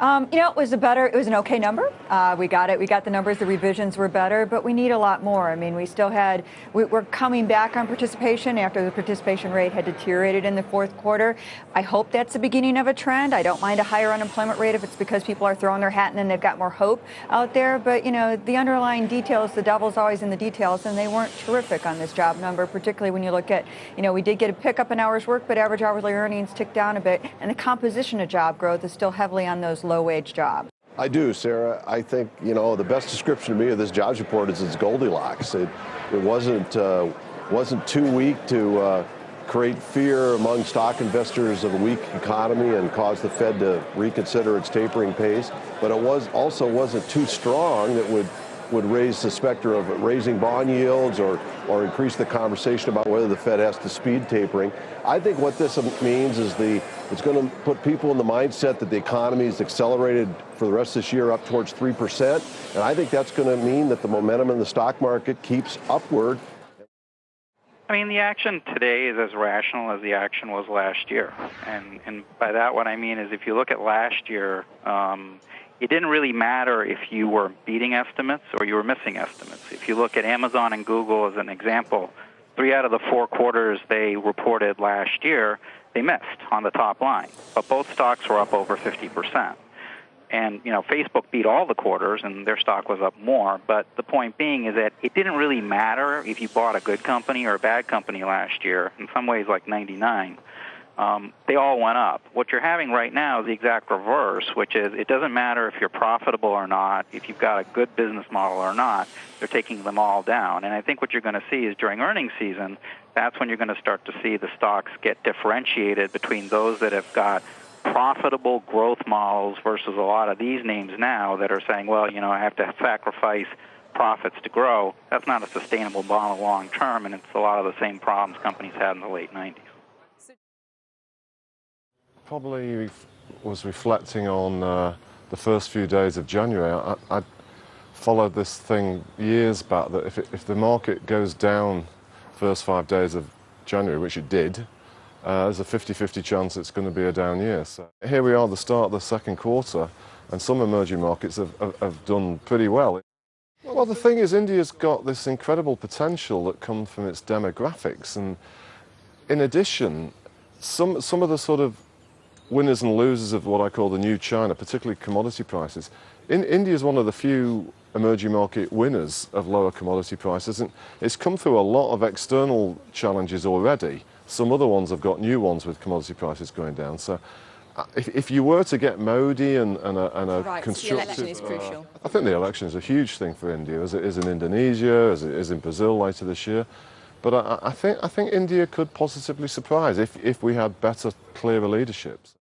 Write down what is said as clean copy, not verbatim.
It was an okay number. We got it. We got the numbers. The revisions were better, but we need a lot more. I mean, we're coming back on participation after the participation rate had deteriorated in the fourth quarter. I hope that's the beginning of a trend. I don't mind a higher unemployment rate if it's because people are throwing their hat in and they've got more hope out there. But, the underlying details, the devil's always in the details, and they weren't terrific on this job number, particularly when you look at, we did get a pickup in hours work, but average hourly earnings ticked down a bit, and the composition of job growth is still heavily on those low-wage jobs. I do, Sarah. I think, the best description to me of this jobs report is it's Goldilocks. It wasn't too weak to create fear among stock investors of a weak economy and cause the Fed to reconsider its tapering pace, but it wasn't too strong that would raise the specter of raising bond yields or increase the conversation about whether the Fed has to speed tapering. I think what this means is it's going to put people in the mindset that the economy is accelerated for the rest of this year up towards 3%. And I think that's going to mean that the momentum in the stock market keeps upward. I mean, the action today is as rational as the action was last year. And by that, what I mean is if you look at last year, it didn't really matter if you were beating estimates or you were missing estimates. If you look at Amazon and Google as an example, 3 out of the 4 quarters they reported last year, they missed on the top line. But both stocks were up over 50%. And, Facebook beat all the quarters and their stock was up more. But the point being is that it didn't really matter if you bought a good company or a bad company last year, in some ways like 99. They all went up. What you're having right now is the exact reverse, which is it doesn't matter if you're profitable or not, if you've got a good business model or not, they're taking them all down. And I think what you're going to see is during earnings season, that's when you're going to start to see the stocks get differentiated between those that have got profitable growth models versus a lot of these names now that are saying, well, I have to sacrifice profits to grow. That's not a sustainable model long term, and it's a lot of the same problems companies had in the late 90s. Probably was reflecting on the first few days of January. I followed this thing years back that if the market goes down first 5 days of January, which it did, there's a 50-50 chance it's going to be a down year. So here we are at the start of the second quarter, and some emerging markets have done pretty well. Well, the thing is, India's got this incredible potential that comes from its demographics, and in addition, some of the sort of winners and losers of what I call the new China, particularly commodity prices. India is one of the few emerging market winners of lower commodity prices, and it's come through a lot of external challenges already. Some other ones have got new ones with commodity prices going down. So if you were to get Modi and a right, constructive... the election is crucial. I think the election is a huge thing for India, as it is in Indonesia, as it is in Brazil later this year. But I think India could positively surprise if we had better, clearer leaderships.